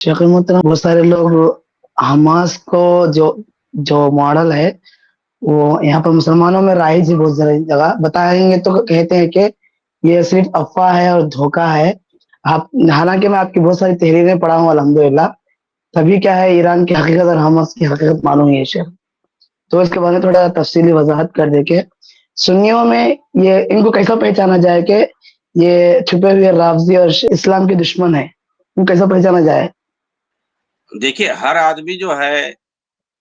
शेख मोहतरम, बहुत सारे लोग हमास को जो जो मॉडल है वो यहाँ पर मुसलमानों में राइज है बहुत सारी जगह बताएंगे तो कहते हैं कि ये सिर्फ अफवाह है और धोखा है। आप हालांकि मैं आपकी बहुत सारी तहरीरें पढ़ा हूँ अल्हम्दुलिल्लाह, तभी क्या है ईरान की हकीकत और हमास की हकीकत मालूम है शेख। तो इसके बारे में थोड़ा तफसीली वजाहत कर दे के सुन्नियों में ये इनको कैसा पहचाना जाए कि ये छुपे हुए राफजी और इस्लाम के दुश्मन है, इनको कैसा पहचाना जाए? देखिए, हर आदमी जो है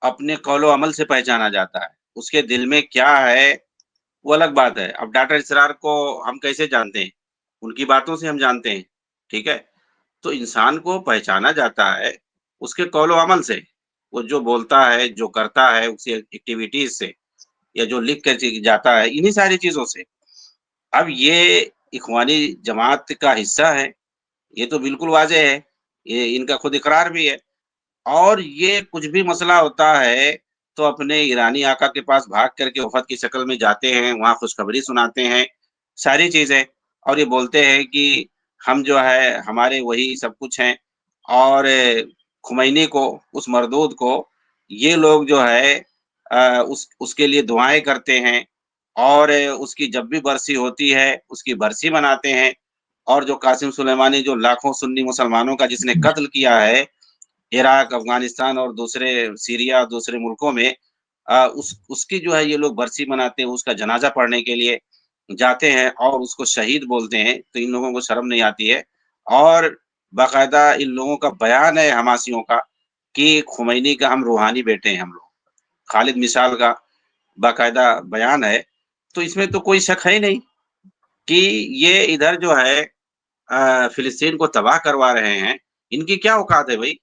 अपने कौलो अमल से पहचाना जाता है। उसके दिल में क्या है वो अलग बात है। अब डॉक्टर इसरार को हम कैसे जानते हैं? उनकी बातों से हम जानते हैं, ठीक है? तो इंसान को पहचाना जाता है उसके कौलो अमल से। वो जो बोलता है, जो करता है, उसकी एक्टिविटीज़ से या जो लिख कर जाता है, इन्हीं सारी चीज़ों से। अब ये इख़्वानी जमात का हिस्सा है, ये तो बिल्कुल वाज़ेह है। ये इनका खुद इकरार भी है। और ये कुछ भी मसला होता है, तो अपने ईरानी आका के पास भाग करके वफ़द की शक्ल में जाते हैं, वहाँ खुशखबरी सुनाते हैं, सारी चीज़ें। और ये बोलते हैं कि हम जो है, हमारे वही सब कुछ हैं। और खुमैनी को, उस मरदूद को, ये लोग जो है उसके लिए दुआएँ करते हैं और उसकी जब भी बरसी होती है, उसकी बरसी मनाते हैं। और जो कासिम सुलेमानी जो लाखों सुन्नी मुसलमानों का जिसने कत्ल किया है, इराक, अफ़गानिस्तान और दूसरे सीरिया, दूसरे मुल्कों में उसकी जो है ये लोग बरसी मनाते हैं, उसका जनाज़ा पढ़ने के लिए जाते हैं और उसको शहीद बोलते हैं, तो इन लोगों को शर्म नहीं आती है। और बाकायदा इन लोगों का बयान है हमासियों का कि खुमैनी का हम रूहानी बेटे हैं हम लोग। खालिद मिसाल का बाकायदा बयान है, तो इसमें तो कोई शक है ही नहीं कि ये इधर जो है फ़िलिस्तीन को तबाह करवा रहे हैं। इनकी क्या औकात है भई?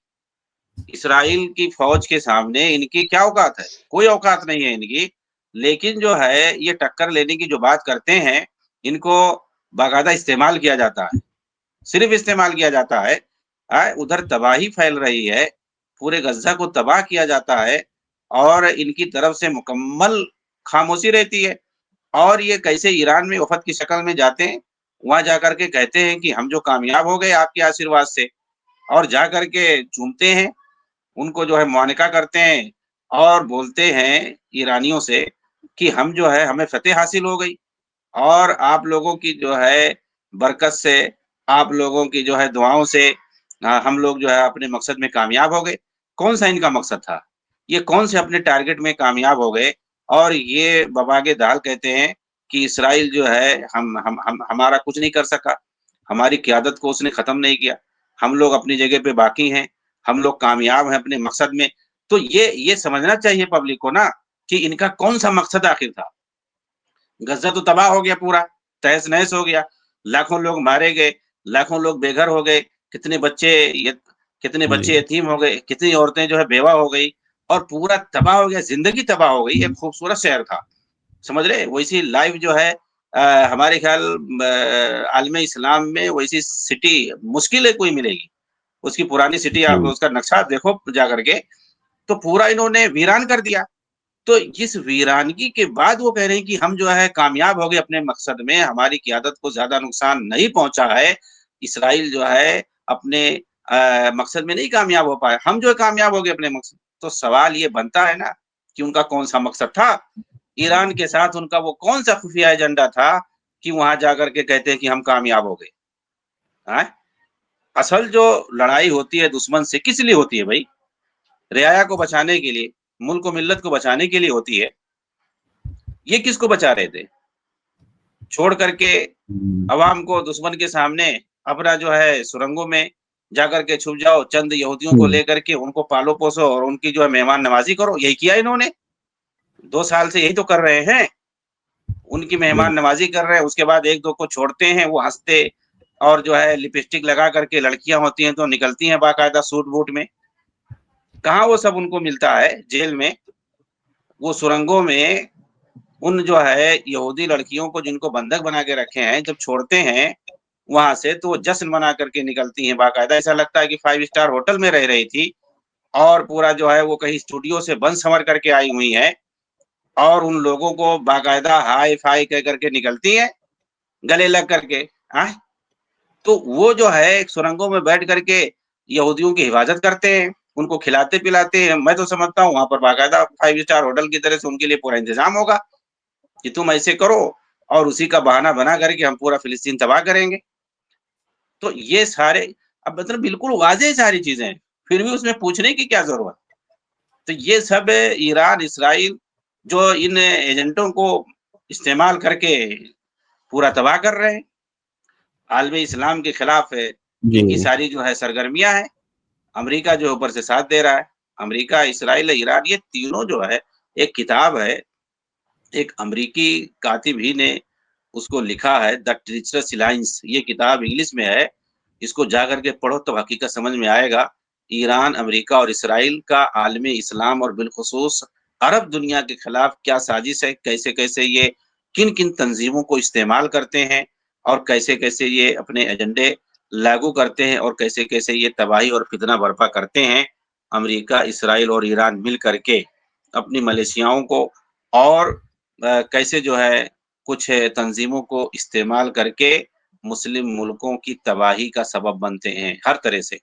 इसराइल की फ़ौज के सामने इनकी क्या औकात है? कोई औकात नहीं है इनकी। लेकिन जो है ये टक्कर लेने की जो बात करते हैं, इनको बाकायदा इस्तेमाल किया जाता है। सिर्फ़ इस्तेमाल किया जाता है। उधर तबाही फैल रही है, पूरे गज़्ज़ा को तबाह किया जाता है और इनकी तरफ से मुकम्मल खामोशी रहती है। और ये कैसे ईरान में वफ़द की शक्ल में जाते हैं, वहाँ जाकर के कहते हैं कि हम जो कामयाब हो गए आपके आशीर्वाद से और जा कर के चूमते हैं, उनको जो है मुआनका करते हैं और बोलते हैं ईरानियों से कि हम जो है हमें फ़तह हासिल हो गई और आप लोगों की जो है बरकत से, आप लोगों की जो है दुआओं से हम लोग जो है अपने मकसद में कामयाब हो गए। कौन-सा इनका मकसद था? ये कौन से अपने टारगेट में कामयाब हो गए और ये बबागे दाल कहते हैं कि इसराइल जो है हम हमारा कुछ नहीं कर सका, हमारी क़यादत को उसने ख़त्म नहीं किया, हम लोग अपनी जगह पे बाकी हैं, हम लोग कामयाब हैं अपने मकसद में। तो ये समझना चाहिए पब्लिक को ना कि इनका कौन-सा मकसद आखिर था। गज़्ज़ा तो तबाह हो गया पूरा, तहस-नहस हो गया, लाखों लोग मारे गए, लाखों लोग बेघर हो गए, कितने बच्चे य कितने बच्चे जी। यतीम हो गए, कितनी औरतें जो है बेवा हो गई और पूरा तबाह हो गया, ज़िंदगी तबाह हो गई। एक खूबसूरत शहर था, समझ रहे? वैसी लाइफ़ जो है हमारे ख़्याल आलमे इस्लाम में वैसी सिटी मुश्किल है कोई मिलेगी। उसकी पुरानी सिटी आप जी। उसका नक्शा देखो जा कर के, तो पूरा इन्होंने वीरान कर दिया। तो इस वीरानगी के बाद वो कह रहे हैं कि हम जो है कामयाब हो गए अपने मकसद में, हमारी क़यादत को ज़्यादा नुकसान नहीं पहुँचा है। इसराइल जो है अपने मकसद में नहीं कामयाब हो पाया, हम जो है कामयाब हो गए अपने मकसद। तो सवाल ये बनता है ना कि उनका कौन-सा मकसद था? ईरान के साथ उनका वो कौन-सा खुफिया एजेंडा था कि वहाँ जाकर के कहते हैं कि हम कामयाब हो गए? हैं? असल जो लड़ाई होती है दुश्मन से किस लिए होती है भई? रियाया को बचाने के लिए, मुल्क व मिल्लत को बचाने के लिए होती है। ये किसको बचा रहे थे? छोड़ कर के हुँ। अवाम को दुश्मन के सामने अपना जो है सुरंगों में जाकर के छुप जाओ, चंद यहूदियों को हुँ। लेकर के उनको पालो-पोसो और उनकी जो है मेहमान नवाज़ी करो, यही किया इन्होंने। 2 साल से यही तो कर रहे हैं। उनकी मेहमान बिल्कुल। नवाज़ी कर रहे हैं, उसके बाद 1-2 को छोड़ते हैं, वो हँसते और जो है लिपस्टिक लगा कर के लड़कियाँ होती हैं तो निकलती हैं बाकायदा सूट-बूट में। कहाँ वो सब उनको मिलता है जेल में, वो सुरंगों में उन जो है यहूदी लड़कियों को जिनको बंधक बना के रखे हैं, जब छोड़ते हैं वहाँ से तो वो जश्न मना करके निकलती हैं बाकायदा। ऐसा लगता है कि 5 स्टार होटल में रह रही थी और पूरा जो है वो कहीं स्टूडियो से बन-संवर करके आई हुई हैं और उन लोगों को बाकायदा हाय-फ़ाय कह कर के निकलती हैं, गले लग करके। तो वो जो है सुरंगों में बैठ कर के यहूदियों की हिफाजत करते हैं, उनको खिलाते पिलाते हैं। मैं तो समझता हूँ वहाँ पर बाकायदा 5 स्टार होटल की तरह से उनके लिए पूरा इंतजाम होगा कि तुम ऐसे करो, और उसी का बहाना बना करके हम पूरा फिलिस्तीन तबाह करेंगे। तो ये सारे, अब मतलब बिल्कुल वाज़ेह सारी चीज़ें हैं, फिर भी उसमें पूछने की क्या ज़रूरत? तो ये सब ईरान, इसराइल जो इन एजेंटों को इस्तेमाल करके पूरा तबाह कर रहे हैं। आलम इस्लाम के खिलाफ जी इनकी सारी जो है सरगर्मियाँ हैं। अमेरिका जो ऊपर से साथ दे रहा है। अमेरिका, इसराइल, ईरान, ये तीनों जो है, एक किताब है, एक अमेरिकी कातिब ही ने उसको लिखा है, द ट्रीचरस लाइन्स। ये किताब इंग्लिश में है, इसको जा करके पढ़ो तो हकीकत समझ में आएगा। ईरान, अमेरिका और इसराइल का आलमी इस्लाम और बिलखुसूस अरब दुनिया के खिलाफ क्या साजिश है, कैसे-कैसे ये किन-किन तंजीमों को इस्तेमाल करते हैं और कैसे-कैसे ये अपने एजेंडे लागू करते हैं और कैसे-कैसे ये तबाही और फितना बर्पा करते हैं। अमेरिका, इसराइल और ईरान मिल करके अपनी मलेशियाओं को और कैसे जो है कुछ तंजीमों को इस्तेमाल करके मुस्लिम मुल्कों की तबाही का सबब बनते हैं, हर तरह से।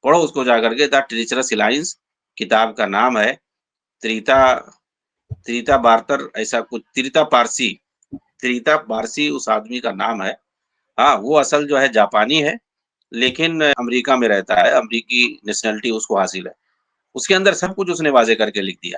पढ़ो उसको जाकर के, द ट्रीचरस लाइन्स किताब का नाम है। त्रीता त्रीता बार्तर, ऐसा कुछ, त्रीता पारसी उस आदमी का नाम है। हाँ, वो असल जो है जापानी है, लेकिन अमेरिका में रहता है, अमेरिकी नेशनैलिटी उसको हासिल है। उसके अंदर सब कुछ उसने वाज़ेह करके लिख दिया है।